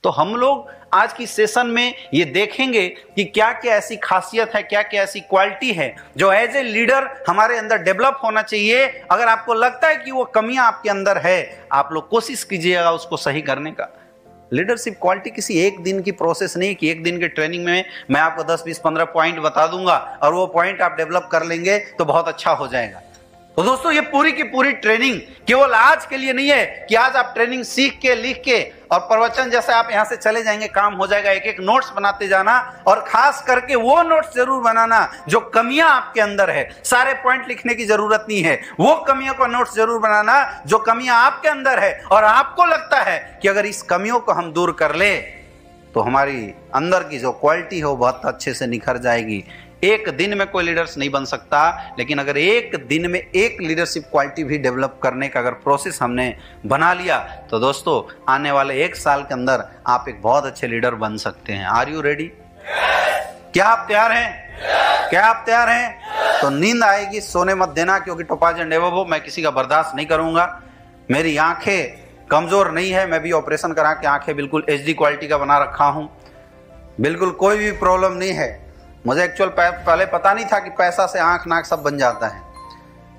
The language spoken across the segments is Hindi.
तो हम लोग आज की सेशन में ये देखेंगे कि क्या क्या ऐसी खासियत है, क्या क्या ऐसी क्वालिटी है जो एज ए लीडर हमारे अंदर डेवलप होना चाहिए। अगर आपको लगता है कि वो कमियां आपके अंदर है, आप लोग कोशिश कीजिएगा उसको सही करने का। लीडरशिप क्वालिटी किसी एक दिन की प्रोसेस नहीं कि एक दिन के ट्रेनिंग में मैं आपको 10, 20, 15 पॉइंट बता दूंगा और वो पॉइंट आप डेवलप कर लेंगे तो बहुत अच्छा हो जाएगा। तो दोस्तों ये पूरी की पूरी ट्रेनिंग केवल आज के लिए नहीं है कि आज आप ट्रेनिंग सीख के, लिख के और प्रवचन जैसे आप यहां से चले जाएंगे, काम हो जाएगा। एक एक नोट्स बनाते जाना और खास करके वो नोट्स जरूर बनाना जो कमियां आपके अंदर है। सारे पॉइंट लिखने की जरूरत नहीं है, वो कमियों का नोट्स जरूर बनाना जो कमियां आपके अंदर है और आपको लगता है कि अगर इस कमियों को हम दूर कर ले तो हमारी अंदर की जो क्वालिटी है वो बहुत अच्छे से निखर जाएगी। एक दिन में कोई लीडर्स नहीं बन सकता, लेकिन अगर एक दिन में एक लीडरशिप क्वालिटी भी डेवलप करने का अगर प्रोसेस हमने बना लिया तो दोस्तों आने वाले 1 साल के अंदर आप एक बहुत अच्छे लीडर बन सकते हैं। Are you ready? क्या आप तैयार हैं? क्या आप तैयार हैं? तो नींद आएगी, सोने मत देना, क्योंकि टोपाज एंड डेवो मैं किसी का बर्दाश्त नहीं करूंगा। मेरी आंखें कमजोर नहीं है, मैं भी ऑपरेशन करा के आंखें बिल्कुल HD क्वालिटी का बना रखा हूं, बिल्कुल कोई भी प्रॉब्लम नहीं है। मुझे एक्चुअल पहले पता नहीं था कि पैसा से आंख नाक सब बन जाता है,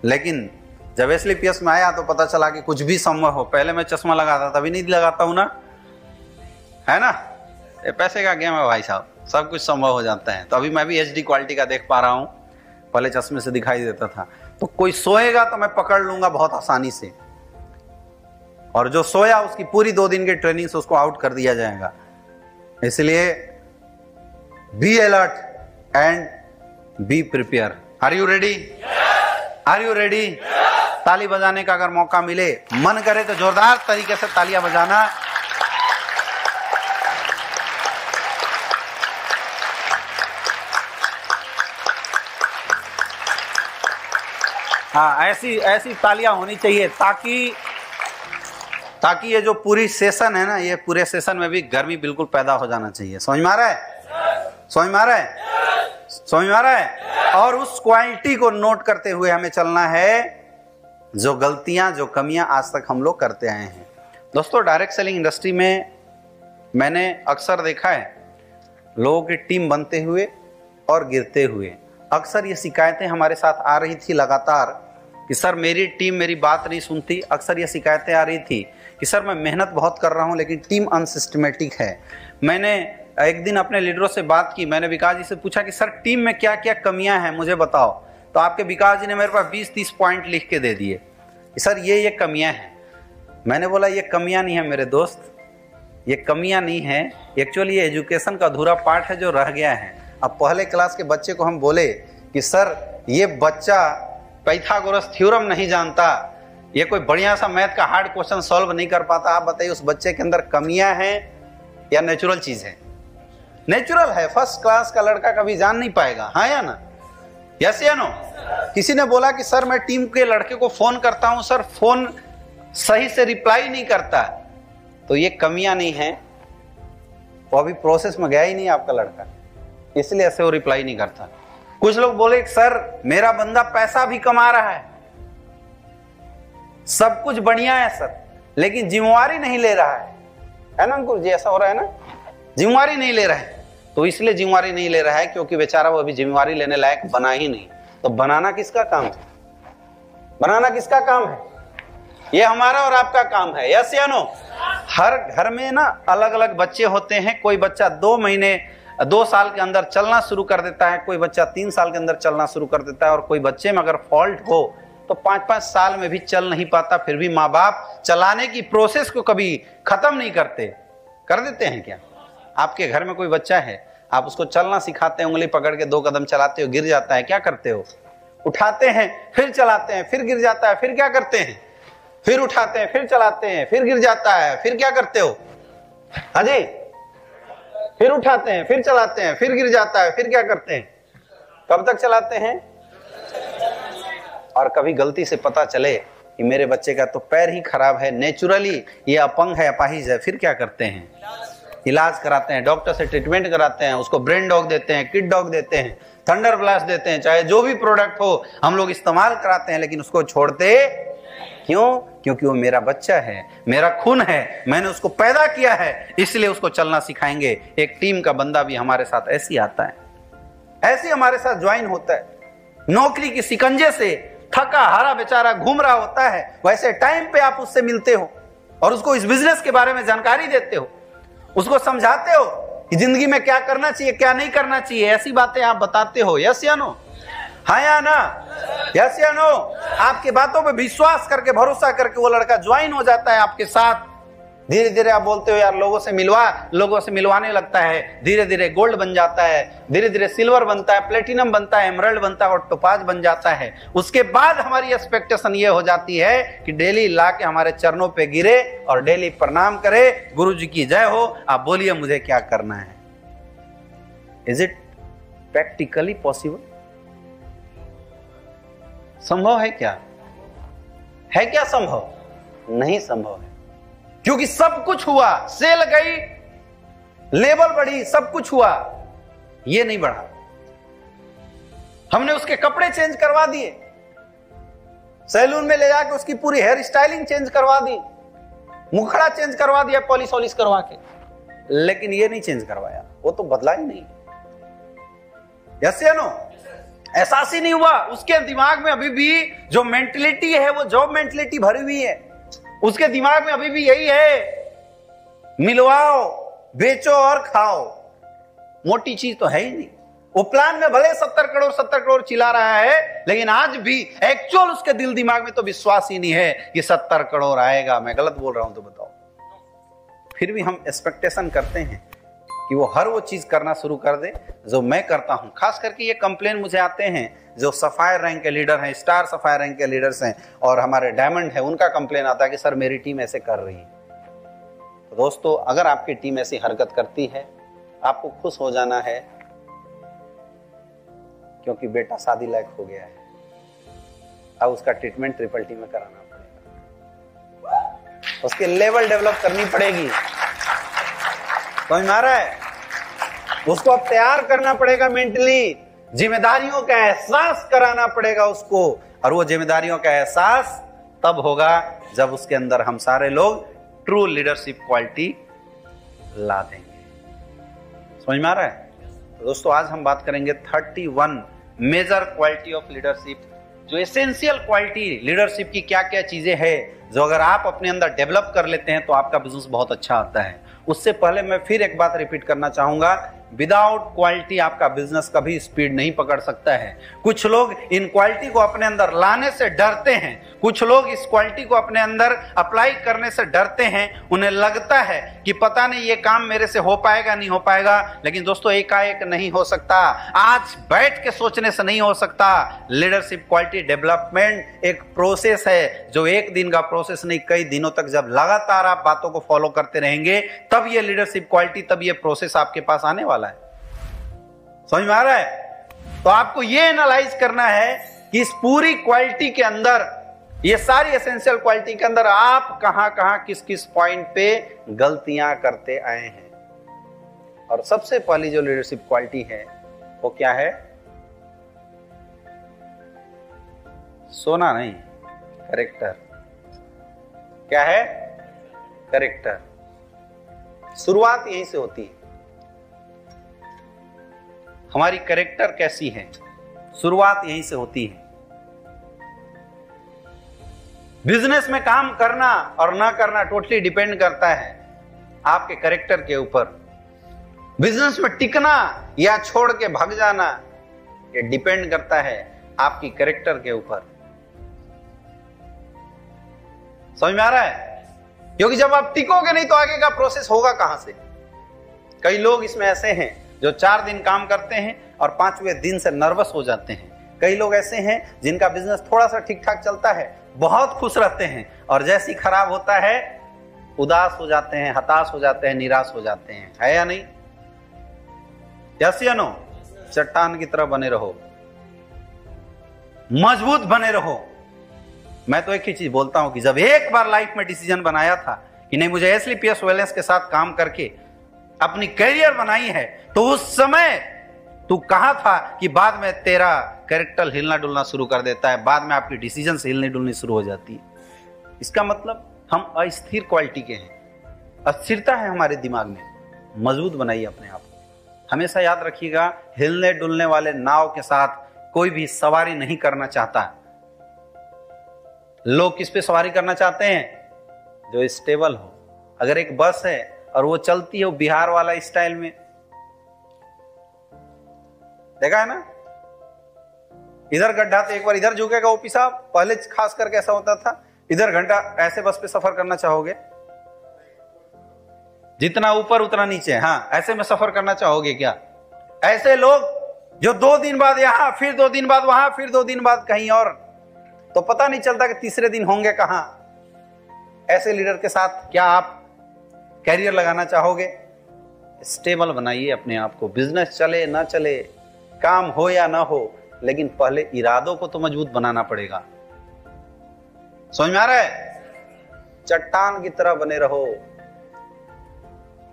लेकिन जब SLPS में आया तो पता चला कि कुछ भी संभव हो। पहले मैं चश्मा लगाता था, अभी नहीं लगाता हूं ना, है ना। ये पैसे का गेम है भाई साहब, सब कुछ संभव हो जाता है। तो अभी मैं भी HD क्वालिटी का देख पा रहा हूं, पहले चश्मे से दिखाई देता था। तो कोई सोएगा तो मैं पकड़ लूंगा बहुत आसानी से, और जो सोया उसकी पूरी 2 दिन की ट्रेनिंग से उसको आउट कर दिया जाएगा। इसलिए be alert and be prepare. Are you ready? Are you ready? ताली बजाने का अगर मौका मिले, मन करे तो जोरदार तरीके से तालियां बजाना। हाँ, ऐसी तालियां होनी चाहिए ताकि ये जो पूरी सेशन है ना, ये पूरे सेशन में भी गर्मी बिल्कुल पैदा हो जाना चाहिए। समझ में आ रहा है? समझ में आ रहा है? समझ में आ रहा है? और उस क्वालिटी को नोट करते हुए हमें चलना है, जो गलतियां, जो कमियां आज तक हम लोग करते आए हैं। दोस्तों डायरेक्ट सेलिंग इंडस्ट्री में मैंने अक्सर देखा है लोगों की टीम बनते हुए और गिरते हुए। अक्सर ये शिकायतें हमारे साथ आ रही थी लगातार कि सर मेरी टीम मेरी बात नहीं सुनती। अक्सर ये शिकायतें आ रही थी कि सर मैं मेहनत बहुत कर रहा हूं लेकिन टीम अनसिस्टमेटिक है। मैंने एक दिन अपने लीडरों से बात की, मैंने विकास जी से पूछा कि सर टीम में क्या क्या कमियां हैं मुझे बताओ। तो आपके विकास जी ने मेरे पास 20-30 पॉइंट लिख के दे दिए कि सर ये कमियां हैं। मैंने बोला ये कमियां नहीं है मेरे दोस्त, ये कमियां नहीं है, एक्चुअली ये एजुकेशन का अधूरा पार्ट है जो रह गया है। अब पहले क्लास के बच्चे को हम बोले कि सर ये बच्चा पाइथागोरस थ्योरम नहीं जानता, ये कोई बढ़िया सा मैथ का हार्ड क्वेश्चन सॉल्व नहीं कर पाता, आप बताइए उस बच्चे के अंदर कमियां हैं या नेचुरल चीज है? नेचुरल है। फर्स्ट क्लास का लड़का कभी जान नहीं पाएगा, हाँ या ना? यस या नो? किसी ने बोला कि सर मैं टीम के लड़के को फोन करता हूं, सर फोन सही से रिप्लाई नहीं करता, तो ये कमियां नहीं है, वो अभी प्रोसेस में गया ही नहीं आपका लड़का, इसलिए ऐसे वो रिप्लाई नहीं करता। कुछ लोग बोले सर मेरा बंदा पैसा भी कमा रहा है, सब कुछ बढ़िया है सर, लेकिन जिम्मेवारी नहीं ले रहा है ना अंकुर जी? ऐसा हो रहा है ना, जिम्मेवारी नहीं ले रहा है। तो इसलिए जिम्मेवारी नहीं ले रहा है क्योंकि बेचारा वो अभी जिम्मेवारी लेने लायक बना ही नहीं। तो बनाना किसका काम है? बनाना किसका काम है? ये हमारा और आपका काम है। यस या नो? हर घर में ना अलग अलग बच्चे होते हैं। कोई बच्चा 2 साल के अंदर चलना शुरू कर देता है, कोई बच्चा 3 साल के अंदर चलना शुरू कर देता है, और कोई बच्चे में अगर फॉल्ट हो तो 5-5 साल में भी चल नहीं पाता। फिर भी माँ बाप चलाने की प्रोसेस को कभी खत्म नहीं करते। कर देते हैं क्या? आपके घर में कोई बच्चा है, आप उसको चलना सिखाते हैं, उंगली पकड़ के 2 कदम चलाते हो, गिर जाता है, क्या करते हो? उठाते हैं, फिर चलाते हैं, फिर गिर जाता है, फिर क्या करते हैं? फिर उठाते हैं, फिर चलाते हैं, फिर गिर जाता है, फिर क्या करते हो? हाजी, फिर उठाते हैं, फिर चलाते हैं, फिर गिर जाता है, फिर क्या करते हैं? कब तक चलाते हैं? और कभी गलती से पता चले कि मेरे बच्चे का तो पैर ही खराब है, नेचुरली ये अपंग है, अपाहिज है, फिर क्या करते हैं? इलाज कराते हैं, डॉक्टर से ट्रीटमेंट कराते हैं, उसको ब्रेन डॉग देते हैं, किड डॉग देते हैं, थंडर ब्लास्ट देते हैं, चाहे जो भी प्रोडक्ट हो हम लोग इस्तेमाल कराते हैं, लेकिन उसको छोड़ते क्यों? क्योंकि वो मेरा बच्चा है, मेरा खून है, मैंने उसको पैदा किया है, इसलिए उसको चलना सिखाएंगे। एक टीम का बंदा भी हमारे साथ ऐसे ही आता है, ऐसे हमारे साथ ज्वाइन होता है। नौकरी की सिकंजे से थका हारा बेचारा घूम रहा होता है, वैसे टाइम पे आप उससे मिलते हो और उसको इस बिजनेस के बारे में जानकारी देते हो, उसको समझाते हो कि जिंदगी में क्या करना चाहिए, क्या नहीं करना चाहिए, ऐसी बातें आप बताते हो। यस या नो? हाँ या ना? यस या नो? आपके बातों पे विश्वास करके, भरोसा करके वो लड़का ज्वाइन हो जाता है आपके साथ। धीरे धीरे आप बोलते हो यार लोगों से मिलवाने लगता है, धीरे धीरे गोल्ड बन जाता है, धीरे धीरे सिल्वर बनता है, प्लेटिनम बनता है, एमराल्ड बनता है और टोपाज बन जाता है। उसके बाद हमारी एक्सपेक्टेशन ये हो जाती है कि डेली ला के हमारे चरणों पे गिरे और डेली प्रणाम करे, गुरु जी की जय हो, आप बोलिए मुझे क्या करना है। Is it practically possible? संभव है क्या? है क्या संभव? नहीं संभव है, क्योंकि सब कुछ हुआ, सेल गई, लेवल बढ़ी, सब कुछ हुआ, ये नहीं बढ़ा। हमने उसके कपड़े चेंज करवा दिए, सैलून में ले जाकर उसकी पूरी हेयर स्टाइलिंग चेंज करवा दी, मुखड़ा चेंज करवा दिया पॉलिश वॉलिश करवा के, लेकिन ये नहीं चेंज करवाया, वो तो बदला ही नहीं। यस या नो? एहसास ही नहीं हुआ। उसके दिमाग में अभी भी जो मेंटलिटी है वो जॉब मेंटलिटी भरी हुई है, उसके दिमाग में अभी भी यही है, मिलवाओ, बेचो और खाओ। मोटी चीज तो है ही नहीं। वो प्लान में भले 70 करोड़ चिल्ला रहा है, लेकिन आज भी एक्चुअल उसके दिल दिमाग में तो विश्वास ही नहीं है कि 70 करोड़ आएगा। मैं गलत बोल रहा हूं तो बताओ? फिर भी हम एक्सपेक्टेशन करते हैं कि वो हर वो चीज करना शुरू कर दे जो मैं करता हूं। खास करके ये कंप्लेन मुझे आते हैं जो सफायर रैंक के लीडर हैं, स्टार सफायर रैंक के लीडर्स हैं और हमारे डायमंड है, उनका कंप्लेन आता है कि सर मेरी टीम ऐसे कर रही है। तो दोस्तों, अगर आपकी टीम ऐसी हरकत करती है, आपको खुश हो जाना है, क्योंकि बेटा शादी लायक हो गया है। अब उसका ट्रीटमेंट ट्रिपल टी में कराना पड़ेगा, उसके लेवल डेवलप करनी पड़ेगी। समझ में आ रहा है? उसको अब तैयार करना पड़ेगा मेंटली, जिम्मेदारियों का एहसास कराना पड़ेगा उसको, और वो जिम्मेदारियों का एहसास तब होगा जब उसके अंदर हम सारे लोग ट्रू लीडरशिप क्वालिटी ला देंगे। समझ में आ रहा है? तो दोस्तों, आज हम बात करेंगे 31 मेजर क्वालिटी ऑफ लीडरशिप, जो एसेंशियल क्वालिटी लीडरशिप की क्या क्या चीजें हैं जो अगर आप अपने अंदर डेवलप कर लेते हैं तो आपका बिजनेस बहुत अच्छा आता है। उससे पहले मैं फिर एक बात रिपीट करना चाहूंगा, विदाउट क्वालिटी आपका बिजनेस कभी स्पीड नहीं पकड़ सकता है। कुछ लोग इन क्वालिटी को अपने अंदर लाने से डरते हैं, कुछ लोग इस क्वालिटी को अपने अंदर अप्लाई करने से डरते हैं। उन्हें लगता है कि पता नहीं ये काम मेरे से हो पाएगा नहीं हो पाएगा, लेकिन दोस्तों एकाएक नहीं हो सकता, आज बैठ के सोचने से नहीं हो सकता। लीडरशिप क्वालिटी डेवलपमेंट एक प्रोसेस है, जो एक दिन का प्रोसेस नहीं, कई दिनों तक जब लगातार आप बातों को फॉलो करते रहेंगे तब ये लीडरशिप क्वालिटी, तब ये प्रोसेस आपके पास आने वाला है। समझ में आ रहा है? तो आपको ये एनालाइज करना है कि इस पूरी क्वालिटी के अंदर, ये सारी एसेंशियल क्वालिटी के अंदर आप कहां कहां किस किस पॉइंट पे गलतियां करते आए हैं। और सबसे पहली जो लीडरशिप क्वालिटी है वो क्या है? सोना नहीं, कैरेक्टर। क्या है? कैरेक्टर। शुरुआत यहीं से होती है। हमारी कैरेक्टर कैसी है, शुरुआत यहीं से होती है। बिजनेस में काम करना और ना करना टोटली डिपेंड करता है आपके कैरेक्टर के ऊपर। बिजनेस में टिकना या छोड़ के भाग जाना, ये डिपेंड करता है आपकी कैरेक्टर के ऊपर। समझ में आ रहा है? क्योंकि जब आप टिकोगे नहीं तो आगे का प्रोसेस होगा कहां से। कई लोग इसमें ऐसे हैं जो 4 दिन काम करते हैं और 5वें दिन से नर्वस हो जाते हैं। कई लोग ऐसे हैं जिनका बिजनेस थोड़ा सा ठीक ठाक चलता है, बहुत खुश रहते हैं, और जैसे ही खराब होता है उदास हो जाते हैं, हताश हो जाते हैं, निराश हो जाते हैं। है या नहीं? यस या नो? चट्टान की तरह बने रहो, मजबूत बने रहो। मैं तो एक ही चीज बोलता हूं कि जब एक बार लाइफ में डिसीजन बनाया था कि नहीं, मुझे एसलीपीएस वेलनेस के साथ काम करके अपनी कैरियर बनाई है, तो उस समय तू कहां था कि बाद में तेरा कैरेक्टर हिलना डुलना शुरू कर देता है, बाद में आपकी डिसीजन से हिलनी डुलनी शुरू हो जाती है। इसका मतलब हम अस्थिर क्वालिटी के हैं, अस्थिरता है हमारे दिमाग में। मजबूत बनाइए अपने आप को। हमेशा याद रखिएगा, हिलने डुलने वाले नाव के साथ कोई भी सवारी नहीं करना चाहता। लोग किस पे सवारी करना चाहते हैं? जो स्टेबल हो। अगर एक बस है और वो चलती है बिहार वाला स्टाइल में, देखा है ना, इधर गड्ढा तो एक बार इधर झुकेगा ओपी साहब, पहले खास करके ऐसा होता था, इधर घंटा ऐसे बस पे सफर करना चाहोगे? जितना ऊपर उतना नीचे, हाँ, ऐसे में सफर करना चाहोगे क्या? ऐसे लोग जो 2 दिन बाद यहां, फिर 2 दिन बाद वहां, फिर 2 दिन बाद कहीं और, तो पता नहीं चलता कि तीसरे दिन होंगे कहां। ऐसे लीडर के साथ क्या आप कैरियर लगाना चाहोगे? स्टेबल बनाइए अपने आप को। बिजनेस चले ना चले, काम हो या ना हो, लेकिन पहले इरादों को तो मजबूत बनाना पड़ेगा। समझ में आ रहा है? चट्टान की तरह बने रहो,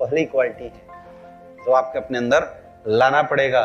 पहली क्वालिटी है जो आपके अपने अंदर लाना पड़ेगा।